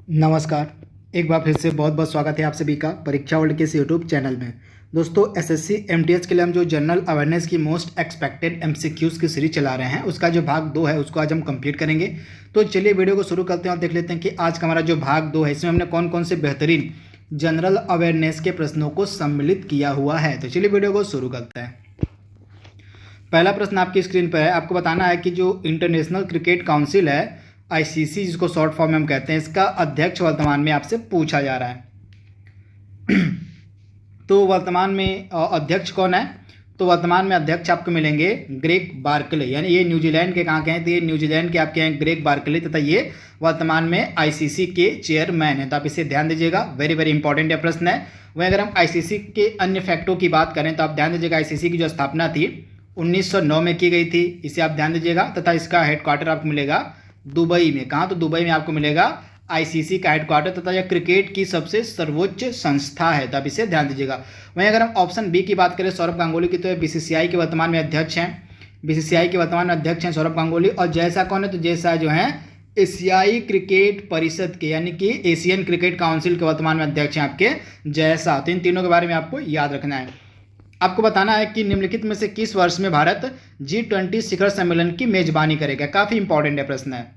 नमस्कार। एक बार फिर से बहुत बहुत स्वागत है आप सभी का परीक्षा वर्ल्ड के इस यूट्यूब चैनल में। दोस्तों, एसएससी एमटीएस के लिए हम जो जनरल अवेयरनेस की मोस्ट एक्सपेक्टेड एमसीक्यूज़ की सीरीज चला रहे हैं, उसका जो भाग 2 है उसको आज हम कंप्लीट करेंगे। तो चलिए वीडियो को शुरू करते हैं और देख लेते हैं कि आज का हमारा जो भाग 2 है इसमें हमने कौन कौन से बेहतरीन जनरल अवेयरनेस के प्रश्नों को सम्मिलित किया हुआ है। तो चलिए वीडियो को शुरू करते हैं। पहला प्रश्न आपकी स्क्रीन पर है। आपको बताना है कि जो इंटरनेशनल क्रिकेट काउंसिल है, आईसीसी जिसको शॉर्ट फॉर्म में हम कहते हैं, इसका अध्यक्ष वर्तमान में आपसे पूछा जा रहा है। तो वर्तमान में अध्यक्ष कौन है? तो वर्तमान में अध्यक्ष आपको मिलेंगे ग्रेग बार्कले, यानी ये न्यूजीलैंड के कहाँ के हैं? तो ये न्यूजीलैंड के आपके हैं ग्रेग बार्कले, तथा ये वर्तमान में आईसीसी के चेयरमैन है। तो आप इसे ध्यान दीजिएगा, वेरी वेरी इंपॉर्टेंट यह प्रश्न है। वहीं अगर हम आईसीसी के अन्य फैक्टों की बात करें तो आप ध्यान दीजिएगा, आईसीसी की जो स्थापना थी 1909 में की गई थी, इसे आप ध्यान दीजिएगा। तथा इसका हेडक्वार्टर आपको मिलेगा दुबई में। कहाँ? तो दुबई में आपको मिलेगा आईसीसी का हेडक्वार्टर, तथा यह क्रिकेट की सबसे सर्वोच्च संस्था है। तो आप इसे ध्यान दीजिएगा। वहीं अगर हम ऑप्शन बी की बात करें सौरभ गांगुली की, तो बीसीसीआई के वर्तमान में अध्यक्ष हैं। बीसीसीआई के वर्तमान में अध्यक्ष हैं सौरभ गांगुली। और जैसा कौन है? तो जैसा जो है एशियाई क्रिकेट परिषद के, यानी कि एशियन क्रिकेट काउंसिल के वर्तमान में अध्यक्ष हैं आपके जैसा। तो इन तीनों के बारे में आपको याद रखना है। आपको बताना है कि निम्नलिखित में से किस वर्ष में भारत G20 शिखर सम्मेलन की मेजबानी करेगा। काफी इंपॉर्टेंट है प्रश्न है।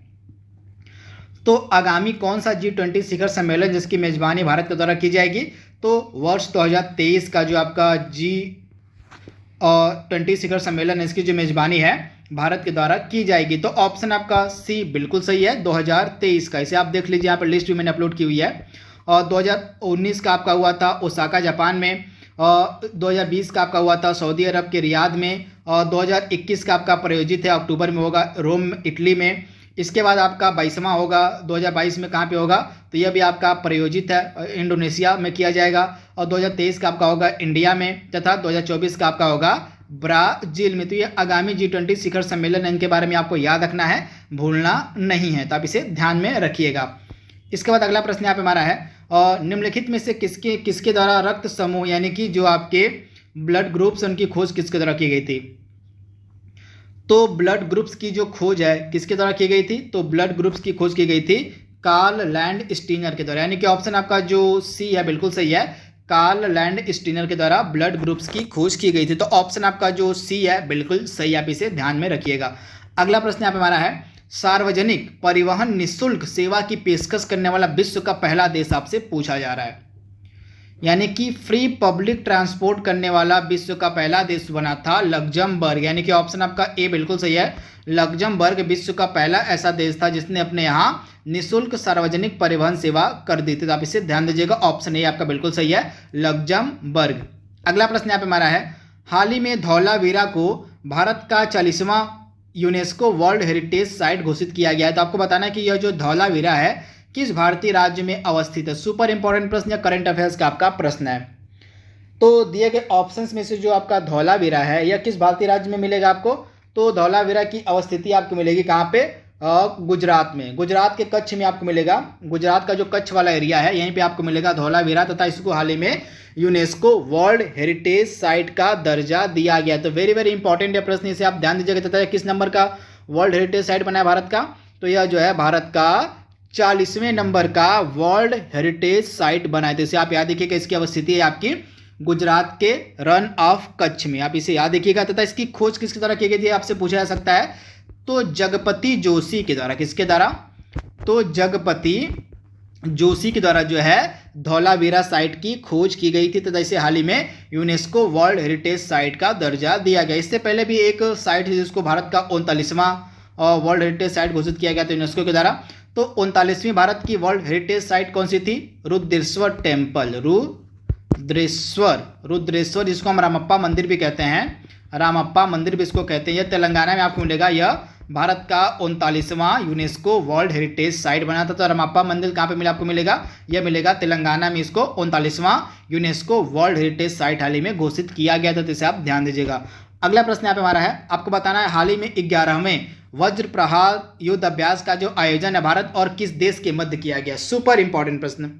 तो आगामी कौन सा G20 शिखर सम्मेलन जिसकी मेजबानी भारत के द्वारा की जाएगी? तो वर्ष 2023 का जो आपका G20 शिखर सम्मेलन है, इसकी जो मेजबानी है भारत के द्वारा की जाएगी। तो ऑप्शन आपका सी बिल्कुल सही है, 2023 का। इसे आप देख लीजिए, यहाँ पर लिस्ट भी मैंने अपलोड की हुई है। और 2019 का आपका हुआ था ओसाका जापान में, और 2020 का आपका हुआ था सऊदी अरब के रियाद में, और 2021 का आपका प्रायोजित है अक्टूबर में होगा रोम इटली में। इसके बाद आपका 22वां होगा 2022 में, कहाँ पे होगा? तो यह भी आपका प्रायोजित है इंडोनेशिया में किया जाएगा। और 2023 का आपका होगा इंडिया में, तथा 2024 का आपका होगा ब्राजील में। तो ये आगामी G20 शिखर सम्मेलन है, इनके बारे में आपको याद रखना है, भूलना नहीं है। तो आप इसे ध्यान में रखिएगा। इसके बाद अगला प्रश्न यहाँ पे हमारा है, और निम्नलिखित में से किसके द्वारा रक्त समूह, यानी कि जो आपके ब्लड ग्रुप्स, उनकी खोज किसके द्वारा की गई थी? तो ब्लड ग्रुप्स की जो खोज है किसके द्वारा की गई थी? तो ब्लड ग्रुप्स की खोज की गई थी कार्ल लैंड स्टीनर के द्वारा, यानी कि ऑप्शन आपका जो सी है बिल्कुल सही है, कार्ल लैंड स्टीनर के द्वारा ब्लड ग्रुप्स की खोज की गई थी। तो ऑप्शन आपका जो सी है बिल्कुल सही, आप इसे ध्यान में रखिएगा। अगला प्रश्न यहाँ पे हमारा है, सार्वजनिक परिवहन निःशुल्क सेवा की पेशकश करने वाला विश्व का पहला देश आपसे पूछा जा रहा है। यानी कि फ्री पब्लिक ट्रांसपोर्ट करने वाला विश्व का पहला देश बना था लग्जमबर्ग, यानी कि ऑप्शन आपका ए बिल्कुल सही है, लग्जमबर्ग विश्व का पहला ऐसा देश था जिसने अपने यहाँ निःशुल्क सार्वजनिक परिवहन सेवा कर दी थी। तो आप इसे ध्यान दीजिएगा, ऑप्शन ए आपका बिल्कुल सही है, लग्जमबर्ग। अगला प्रश्न यहाँ पे हमारा है, हाल ही में धौलावीरा को भारत का 40वां यूनेस्को वर्ल्ड हेरिटेज साइट घोषित किया गया है। तो आपको बताना है कि यह जो धौलावीरा है किस भारतीय राज्य में अवस्थित है। सुपर इंपॉर्टेंट प्रश्न या करंट अफेयर्स का आपका प्रश्न है। तो दिए गए ऑप्शंस में से जो आपका धौलावीरा है यह किस भारतीय राज्य में मिलेगा आपको? तो धौलावीरा की अवस्थिति आपको मिलेगी कहाँ पे? गुजरात में। गुजरात के कच्छ में आपको मिलेगा। गुजरात का जो कच्छ वाला एरिया है यहीं पे आपको मिलेगा धौलावीरा, तथा इसको हाल ही में यूनेस्को वर्ल्ड हेरिटेज साइट का दर्जा दिया गया। तो वेरी वेरी इंपॉर्टेंट है प्रश्न, इसे आप ध्यान दीजिएगा। तथा किस नंबर का वर्ल्ड हेरिटेज साइट बना है भारत का? तो यह जो है भारत का 40वें नंबर का वर्ल्ड हेरिटेज साइट बना है। तो इसे आप याद रखिएगा, इसकी अवस्थिति है आपकी गुजरात के रन ऑफ कच्छ में, आप इसे याद रखिएगा। तथा इसकी खोज किसके द्वारा की गई थी आपसे पूछा जा सकता है, तो जगपति जोशी के द्वारा। किसके द्वारा? तो जगपति जोशी के द्वारा जो है धौलावीरा साइट की खोज की गई थी, तथा इसे हाल ही में यूनेस्को वर्ल्ड हेरिटेज साइट का दर्जा दिया गया। इससे पहले भी एक साइट है जिसको भारत का 39वां वर्ल्ड हेरिटेज साइट घोषित किया गया था यूनेस्को के द्वारा। तो 39वीं भारत की वर्ल्ड हेरिटेज साइट कौन सी थी? रुद्रेश्वर टेम्पल, रुद्रेश्वर जिसको हम रामप्पा मंदिर भी कहते हैं, रामप्पा मंदिर भी इसको कहते हैं। यह तेलंगाना में आपको मिलेगा। यह भारत का 39वां यूनेस्को वर्ल्ड हेरिटेज साइट बना था। तो रामप्पा मंदिर कहाँ पे मिला आपको मिलेगा? यह मिलेगा तेलंगाना में। इसको 39वां यूनेस्को वर्ल्ड हेरिटेज साइट हाल ही में घोषित किया गया था। तो इसे आप ध्यान दीजिएगा। अगला प्रश्न यहाँ पे हमारा है, आपको बताना है हाल ही में 11वें वज्र प्रहार युद्ध अभ्यास का जो आयोजन है भारत और किस देश के मध्य किया गया। सुपर इंपॉर्टेंट प्रश्न।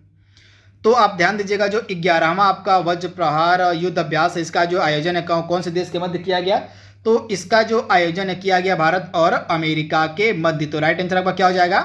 तो आप ध्यान दीजिएगा, जो 11वां आपका वज्र प्रहार युद्ध अभ्यास है इसका जो आयोजन है कौन से देश के मध्य किया गया? तो इसका जो आयोजन किया गया भारत और अमेरिका के मध्य। तो राइट आंसर आपका क्या हो जाएगा?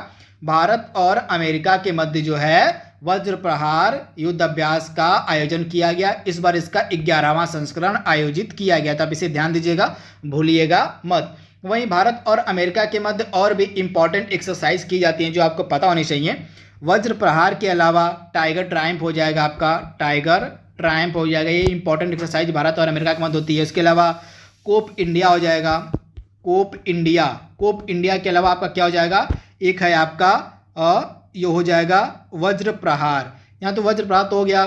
भारत और अमेरिका के मध्य जो है वज्र प्रहार युद्ध अभ्यास का आयोजन किया गया। इस बार इसका 11वां संस्करण आयोजित किया गया, तो आप इसे ध्यान दीजिएगा, भूलिएगा मत। वहीं भारत और अमेरिका के मध्य और भी इंपॉर्टेंट एक्सरसाइज की जाती हैं जो आपको पता होनी चाहिए। वज्र प्रहार के अलावा टाइगर ट्रायम्फ हो जाएगा, आपका टाइगर ट्रायम्फ हो जाएगा, ये इंपॉर्टेंट एक्सरसाइज भारत और अमेरिका के मध्य होती है। इसके अलावा कोप इंडिया हो जाएगा, कोप इंडिया के अलावा आपका क्या हो जाएगा, एक है आपका ये हो जाएगा वज्र प्रहार। यहाँ तो वज्र प्रहार तो हो गया,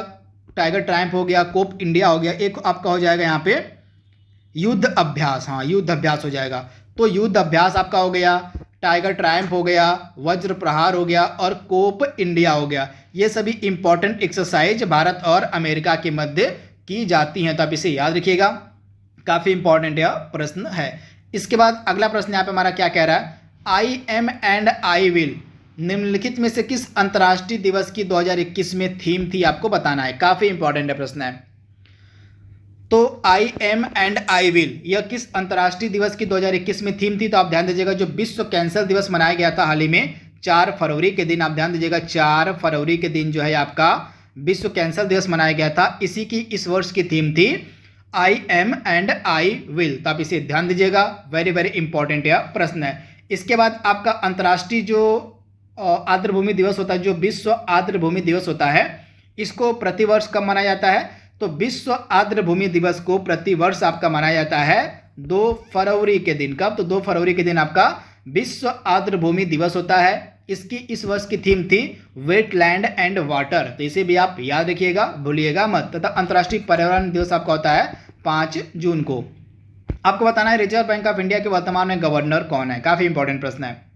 टाइगर ट्रायम्फ हो गया, कोप इंडिया हो गया, एक आपका हो जाएगा यहाँ पे युद्ध अभ्यास। हाँ, युद्ध अभ्यास हो जाएगा। तो युद्ध अभ्यास आपका हो गया, टाइगर ट्रायम्फ हो गया, वज्र प्रहार हो गया और कोप इंडिया हो गया। ये सभी इंपॉर्टेंट एक्सरसाइज भारत और अमेरिका के मध्य की जाती हैं, तो आप इसे याद रखिएगा, काफ़ी इंपॉर्टेंट यह प्रश्न है। इसके बाद अगला प्रश्न यहाँ पे हमारा क्या कह रहा है, I am and I will निम्नलिखित में से किस अंतर्राष्ट्रीय दिवस की 2021 में थीम थी, आपको बताना है। काफ़ी इंपॉर्टेंट है प्रश्न है। तो I am and I will यह किस अंतर्राष्ट्रीय दिवस की 2021 में थीम थी, तो आप ध्यान दीजिएगा, जो विश्व कैंसर दिवस मनाया गया था हाल ही में 4 फरवरी के दिन, आप ध्यान दीजिएगा 4 फरवरी के दिन जो है आपका विश्व कैंसर दिवस मनाया गया था। इसी की इस वर्ष की थीम थी I am and I will, तो आप इसे ध्यान दीजिएगा, वेरी वेरी इंपॉर्टेंट यह प्रश्न है। इसके बाद आपका अंतर्राष्ट्रीय जो आर्द्रभूमि दिवस होता है, जो विश्व आर्द्रभूमि दिवस होता है, इसको प्रतिवर्ष कब मनाया जाता है, तो विश्व आर्द्रभूमि दिवस को प्रतिवर्ष आपका मनाया जाता है 2 फरवरी के दिन। कब, तो 2 फरवरी के दिन आपका विश्व आर्द्रभूमि दिवस होता है। इसकी इस वर्ष की थीम थी वेटलैंड एंड वाटर, तो इसे भी आप याद रखिएगा, भूलिएगा मत। तथा अंतर्राष्ट्रीय पर्यावरण दिवस आपका होता है 5 जून को। आपको बताना है रिजर्व बैंक ऑफ इंडिया के वर्तमान में गवर्नर कौन है, काफी इंपॉर्टेंट प्रश्न है।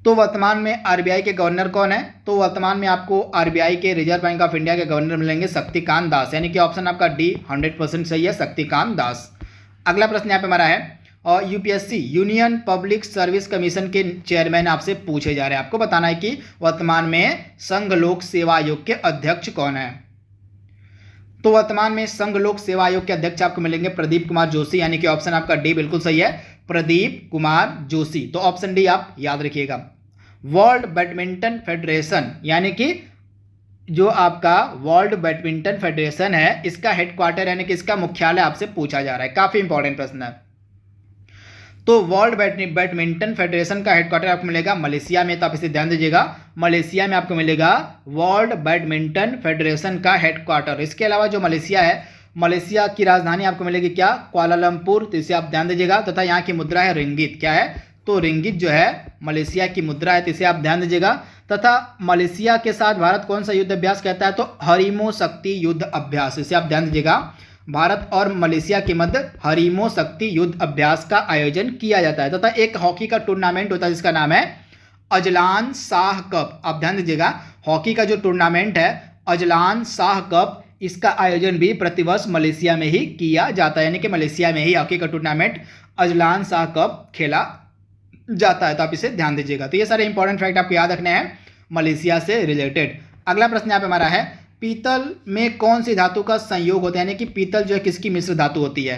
तो वर्तमान में आरबीआई के गवर्नर कौन है, तो वर्तमान में आपको आरबीआई के रिजर्व बैंक ऑफ इंडिया के गवर्नर मिलेंगे शक्तिकांत दास, यानी कि ऑप्शन आपका डी 100% सही है, शक्तिकांत दास। अगला प्रश्न यहाँ पे हमारा है, और UPSC union public service commission के चेयरमैन आपसे पूछे जा रहे हैं। आपको बताना है कि वर्तमान में संघ लोक सेवा आयोग के अध्यक्ष कौन है। तो वर्तमान में संघ लोक सेवा आयोग के अध्यक्ष आपको मिलेंगे प्रदीप कुमार जोशी, यानी कि ऑप्शन आपका डी बिल्कुल सही है, प्रदीप कुमार जोशी। तो ऑप्शन डी आप याद रखिएगा। वर्ल्ड बैडमिंटन फेडरेशन, यानी कि जो आपका वर्ल्ड बैडमिंटन फेडरेशन है, इसका हेडक्वार्टर यानी कि इसका मुख्यालय आपसे पूछा जा रहा है, काफी इंपॉर्टेंट प्रश्न है। तो वर्ल्ड बैडमिंटन फेडरेशन का हेडक्वार्टर आपको मिलेगा मलेशिया में, तो आप इसे ध्यान दीजिएगा, मलेशिया में आपको मिलेगा वर्ल्ड बैडमिंटन फेडरेशन का हेडक्वार्टर। इसके अलावा जो मलेशिया है, मलेशिया की राजधानी आपको मिलेगी क्या, कुआलालंपुर, तो इसे आप ध्यान दीजिएगा। तथा यहाँ की मुद्रा है रिंगित, क्या है, तो रिंगित जो है मलेशिया की मुद्रा है, तो इसे आप ध्यान दीजिएगा। तथा मलेशिया के साथ भारत कौन सा युद्ध अभ्यास कहता है, तो हरीमो शक्ति युद्ध अभ्यास, इसे आप ध्यान दीजिएगा। भारत और मलेशिया के मध्य हरीमो शक्ति युद्ध अभ्यास का आयोजन किया जाता है। तथा एक हॉकी का टूर्नामेंट होता है जिसका नाम है अजलान शाह कप, आप ध्यान दीजिएगा, हॉकी का जो टूर्नामेंट है अजलान शाह कप, इसका आयोजन भी प्रतिवर्ष मलेशिया में ही किया जाता है, यानी कि मलेशिया में ही हॉकी का टूर्नामेंट अजलान शाह कप खेला जाता है, तो आप इसे ध्यान दीजिएगा। तो ये सारे इंपॉर्टेंट फैक्ट आपको याद रखने हैं मलेशिया से रिलेटेड। अगला प्रश्न यहाँ पे हमारा है, पीतल में कौन सी धातु का संयोग होता है, यानी कि पीतल जो है किसकी मिश्र धातु होती है।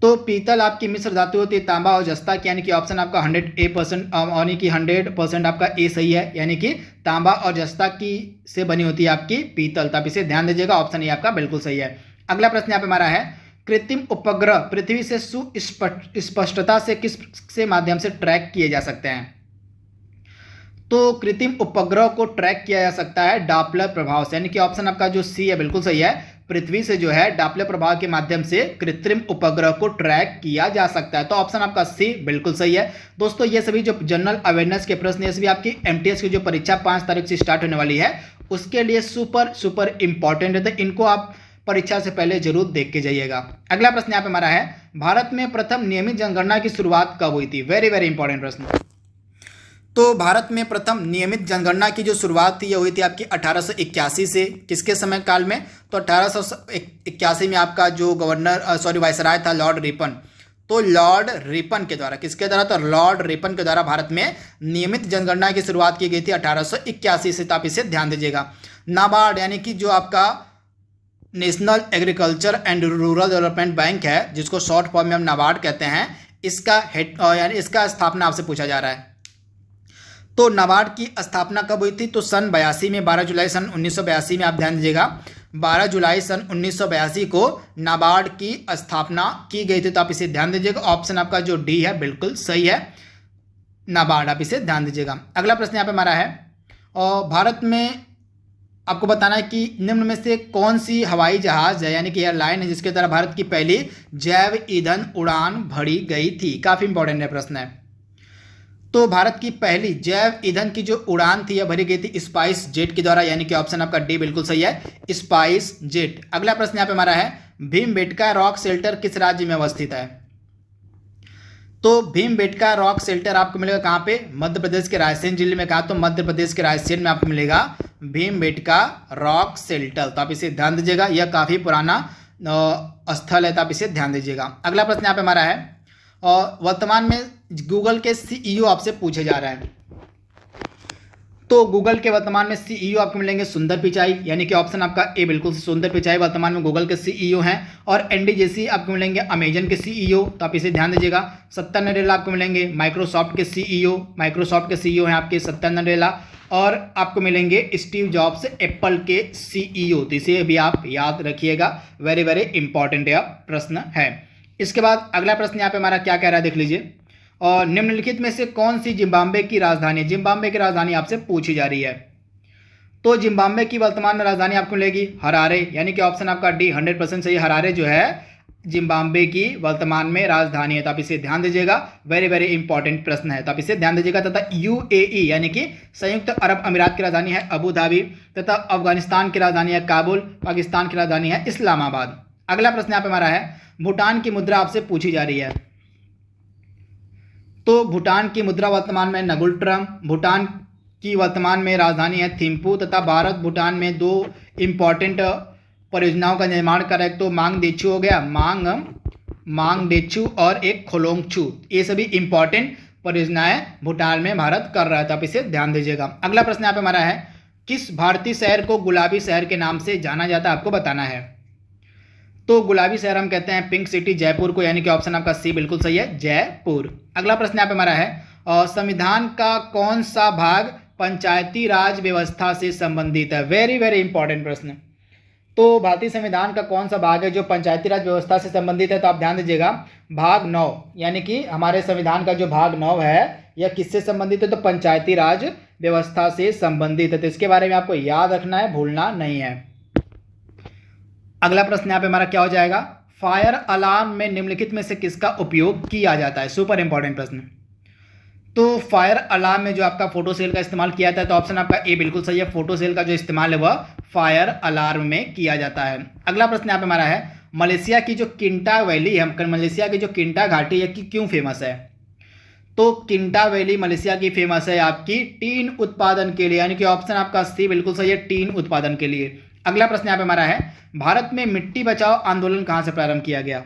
तो पीतल आपकी मिश्र धातु होती है तांबा और जस्ता की, यानी कि ऑप्शन आपका 100% यानी कि 100% आपका ए सही है, यानी कि तांबा और जस्ता की से बनी होती है आपकी पीतल, तो आप इसे ध्यान दीजिएगा, ऑप्शन ए आपका बिल्कुल सही है। अगला प्रश्न यहाँ पे हमारा है, कृत्रिम उपग्रह पृथ्वी से सुस्पष्टता से किस से माध्यम से ट्रैक किए जा सकते हैं। तो कृत्रिम उपग्रह को ट्रैक किया जा सकता है डॉपलर प्रभाव से, यानी कि ऑप्शन आपका जो सी है बिल्कुल सही है, पृथ्वी से जो है डॉपलर प्रभाव के माध्यम से कृत्रिम उपग्रह को ट्रैक किया जा सकता है, तो ऑप्शन आपका सी बिल्कुल सही है। दोस्तों ये सभी जो जनरल अवेयरनेस के प्रश्न, ये सभी आपकी एमटीएस की जो परीक्षा 5 तारीख से स्टार्ट होने वाली है उसके लिए सुपर इंपॉर्टेंट है, तो इनको आप परीक्षा से पहले जरूर देख के जाइएगा। अगला प्रश्न यहाँ पे हमारा है, भारत में प्रथम नियमित जनगणना की शुरुआत कब हुई थी, वेरी वेरी इंपॉर्टेंट प्रश्न। तो भारत में प्रथम नियमित जनगणना की जो शुरुआत थी, यह हुई थी आपकी 1881 से, किसके समय काल में, तो 1881 में आपका जो वायसराय था लॉर्ड रिपन, तो लॉर्ड रिपन के द्वारा, किसके द्वारा, तो लॉर्ड रिपन के द्वारा भारत में नियमित जनगणना की शुरुआत की गई थी 1881 से, तो आप इसे ध्यान दीजिएगा। नाबार्ड यानी कि जो आपका national agriculture and rural development bank है, जिसको शॉर्ट फॉर्म में हम नाबार्ड कहते हैं, इसका हेड यानी इसका स्थापना आपसे पूछा जा रहा है। तो नाबार्ड की स्थापना कब हुई थी? तो सन 82 में, 12 जुलाई सन 1982 में। आप ध्यान दीजिएगा, 12 जुलाई सन 1982 को नाबार्ड की स्थापना की गई थी। तो आप इसे ध्यान दीजिएगा, ऑप्शन आपका जो डी है बिल्कुल सही है, नाबार्ड। आप इसे ध्यान दीजिएगा। अगला प्रश्न यहाँ पे हमारा है, और भारत में आपको बताना है कि निम्न में से कौन सी हवाई जहाज है, यानी कि एयरलाइन है, जिसके द्वारा भारत की पहली जैव ईंधन उड़ान भरी गई थी। काफी इंपॉर्टेंट है प्रश्न है। तो भारत की पहली जैव ईंधन की जो उड़ान थी यह भरी गई थी स्पाइस जेट के द्वारा, यानी कि ऑप्शन आपका डी बिल्कुल सही है, स्पाइस जेट। अगला प्रश्न यहाँ पे हमारा है, भीमबेटका रॉक शेल्टर किस राज्य में अवस्थित है? तो भीमबेटका रॉक शेल्टर आपको मिलेगा कहाँ पे? मध्य प्रदेश के रायसेन जिले में। कहा तो मध्य प्रदेश के रायसेन में आपको मिलेगा भीमबेटका रॉक शेल्टर। तो आप इसे ध्यान दीजिएगा, यह काफी पुराना स्थल है, तो आप इसे ध्यान दीजिएगा। अगला प्रश्न यहाँ पे हमारा है, और वर्तमान में गूगल के सीईओ आपसे पूछे जा रहे हैं। तो गूगल के वर्तमान में सीईओ आपको मिलेंगे सुंदर पिचाई, यानी कि ऑप्शन आपका ए बिल्कुल सुंदर पिचाई वर्तमान में गूगल के सीईओ हैं। और एंडी जेसी आपको मिलेंगे अमेजन के सीईओ, तो आप इसे ध्यान दीजिएगा। सत्या नडेला आपको मिलेंगे माइक्रोसॉफ्ट के सीईओ, माइक्रोसॉफ्ट के सीईओ हैं आपके सत्या नडेला। और आपको मिलेंगे स्टीव जॉब्स एप्पल के सीईओ, तो इसे भी आप याद रखिएगा, वेरी वेरी इंपॉर्टेंट यह प्रश्न है। इसके बाद अगला प्रश्न यहाँ पे हमारा क्या कह रहा है देख लीजिए, और निम्नलिखित में से कौन सी जिम्बाब्वे की राजधानी, जिम्बाब्वे की राजधानी आपसे पूछी जा रही है? तो जिम्बाब्वे की वर्तमान में राजधानी आपको मिलेगी हरारे, यानी कि ऑप्शन आपका डी 100% सही, हरारे जो है जिम्बाब्वे की वर्तमान में राजधानी है। तो आप इसे ध्यान दीजिएगा, वेरी वेरी इंपॉर्टेंट प्रश्न है, तो आप इसे ध्यान दीजिएगा। तथा यूएई यानी कि संयुक्त अरब अमीरात की राजधानी है अबू धाबी, तथा अफगानिस्तान की राजधानी है काबुल, पाकिस्तान की राजधानी है इस्लामाबाद। अगला प्रश्न यहाँ पे हमारा है, भूटान की मुद्रा आपसे पूछी जा रही है। तो भूटान की मुद्रा वर्तमान में नगुल्ट्रम, भूटान की वर्तमान में राजधानी है थिम्पू, तथा भारत भूटान में दो इंपॉर्टेंट परियोजनाओं का निर्माण कर रहा है। तो मांगदेछु हो गया, मांगदेछु और एक खोलोंगछु, ये सभी इंपॉर्टेंट परियोजनाएं भूटान में भारत कर रहा है, तो आप इसे ध्यान दीजिएगा। अगला प्रश्न यहाँ पे हमारा है, किस भारतीय शहर को गुलाबी शहर के नाम से जाना जाता है, आपको बताना है। तो गुलाबी शहर हम कहते हैं पिंक सिटी जयपुर को, यानी कि ऑप्शन आपका सी बिल्कुल सही है, जयपुर। अगला प्रश्न यहाँ पे हमारा है, और संविधान का कौन सा भाग पंचायती राज व्यवस्था से संबंधित है? वेरी वेरी इंपॉर्टेंट प्रश्न। तो भारतीय संविधान का कौन सा भाग है जो पंचायती राज व्यवस्था से संबंधित है? तो आप ध्यान दीजिएगा, भाग 9, यानी कि हमारे संविधान का जो भाग 9 है यह किससे संबंधित है? तो पंचायती राज व्यवस्था से संबंधित है। तो इसके बारे में आपको याद रखना है, भूलना नहीं है। अगला प्रश्न यहाँ पे हमारा क्या हो जाएगा, फायर अलार्म में निम्नलिखित में से किसका उपयोग किया जाता है? सुपर इंपॉर्टेंट प्रश्न। तो फायर अलार्म में जो आपका फोटो सेल का इस्तेमाल किया जाता है, तो ऑप्शन आपका ए बिल्कुल सही है, फोटो सेल का जो इस्तेमाल है वह फायर अलार्म में किया जाता है। अगला प्रश्न यहाँ पे हमारा है, मलेशिया की जो किंटा वैली है, मलेशिया की जो किंटा घाटी है कि क्यों फेमस है? तो किंटा वैली मलेशिया की फेमस है आपकी टीन उत्पादन के लिए, यानी कि ऑप्शन आपका सी बिल्कुल सही है, टीन उत्पादन के लिए। अगला प्रश्न यहाँ पे हमारा है, भारत में मिट्टी बचाओ आंदोलन कहाँ से प्रारंभ किया गया?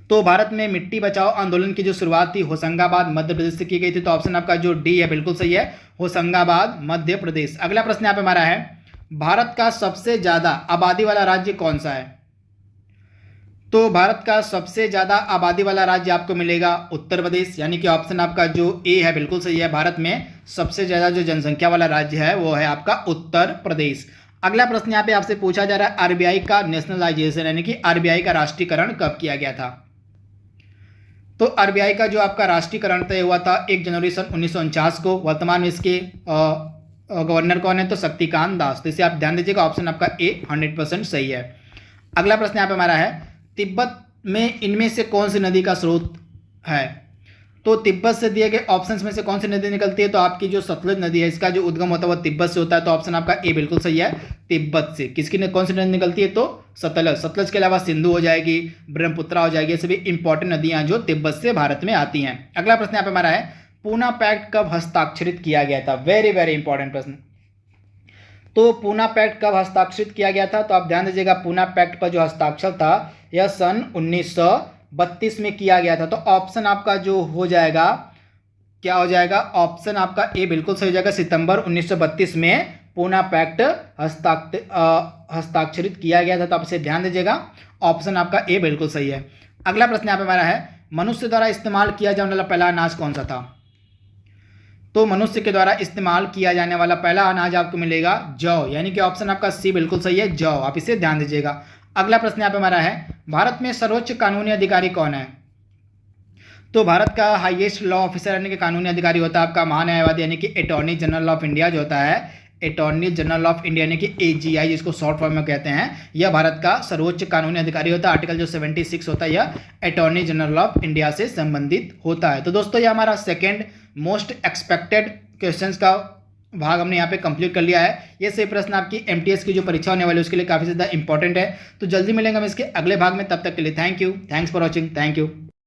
तो भारत में मिट्टी बचाओ आंदोलन की जो शुरुआत थी होशंगाबाद मध्य प्रदेश से की गई थी। तो ऑप्शन आपका जो डी है बिल्कुल सही है, होशंगाबाद मध्य प्रदेश। अगला प्रश्न यहाँ पे हमारा है, भारत का सबसे ज्यादा आबादी वाला राज्य कौन सा है? तो भारत का सबसे ज्यादा आबादी वाला राज्य आपको मिलेगा उत्तर प्रदेश, यानी कि ऑप्शन आपका जो ए है बिल्कुल सही है, भारत में सबसे ज्यादा जो जनसंख्या वाला राज्य है वो है आपका उत्तर प्रदेश। अगला प्रश्न यहाँ पे आपसे पूछा जा रहा है, आरबीआई का नेशनलाइजेशन यानी कि आरबीआई का राष्ट्रीयकरण कब किया गया था? तो आरबीआई का जो आपका राष्ट्रीयकरण तय हुआ था 1 जनवरी सन 1949 को। वर्तमान में इसके गवर्नर कौन है? तो शक्तिकांत दास। तो इसे आप ध्यान दीजिएगा, ऑप्शन आपका ए 100% सही है। अगला प्रश्न यहाँ पे हमारा है, तिब्बत में इनमें से कौन सी नदी का स्रोत है? तो तिब्बत से दिए गए ऑप्शंस में से कौन सी नदी निकलती है? तो आपकी जो सतलज नदी है इसका जो उद्गम होता है वो तिब्बत से होता है। तो ऑप्शन आपका ए बिल्कुल सही है, तिब्बत से। किसकी कौन सी नदी निकलती है? तो सतलज। सतलज के अलावा सिंधु हो जाएगी, ब्रह्मपुत्रा हो जाएगी, सभी इंपॉर्टेंट नदियां जो तिब्बत से भारत में आती हैं। अगला प्रश्न यहाँ पे हमारा है, पूना पैक्ट कब हस्ताक्षरित किया गया था? वेरी वेरी इंपॉर्टेंट प्रश्न। तो पूना पैक्ट कब हस्ताक्षरित किया गया था? तो आप ध्यान दीजिएगा, पूना पैक्ट पर जो हस्ताक्षर था यह सन 1932 में किया गया था। तो ऑप्शन आपका जो हो जाएगा क्या हो जाएगा? ऑप्शन आपका ए बिल्कुल सही हो जाएगा, सितंबर 1932 में पूना पैक्ट हस्ताक्षरित किया गया था। तो आप इसे ध्यान दीजिएगा, ऑप्शन आपका ए बिल्कुल सही है। अगला प्रश्न यहाँ पे हमारा है, मनुष्य द्वारा इस्तेमाल किया जाने वाला पहला अनाज कौन सा था? तो मनुष्य के द्वारा इस्तेमाल किया जाने वाला पहला अनाज आपको मिलेगा जौ, यानी कि ऑप्शन आपका सी बिल्कुल सही है, जौ। आप इसे ध्यान दीजिएगा। अगला प्रश्न यहाँ पे हमारा है, भारत में सर्वोच्च कानूनी अधिकारी कौन है? तो भारत का हाईएस्ट लॉ ऑफिसर यानी कि कानूनी अधिकारी होता है आपका महान्यायवादी यानी कि अटॉर्नी जनरल ऑफ इंडिया जो होता है, अटॉर्नी जनरल ऑफ इंडिया यानी कि AGI जिसको शॉर्ट फॉर्म में कहते हैं, यह भारत का सर्वोच्च कानूनी अधिकारी होता है। आर्टिकल जो 76 होता है यह अटॉर्नी जनरल ऑफ इंडिया से संबंधित होता है। तो दोस्तों ये हमारा सेकेंड मोस्ट एक्सपेक्टेड क्वेश्चंस का भाग हमने यहाँ पे कंप्लीट कर लिया है। ये सही प्रश्न आपकी MTS की जो परीक्षा होने वाली है उसके लिए काफ़ी ज़्यादा इंपॉर्टेंट है। तो जल्दी मिलेंगे हम इसके अगले भाग में, तब तक के लिए thank you, thanks for watching, thank you.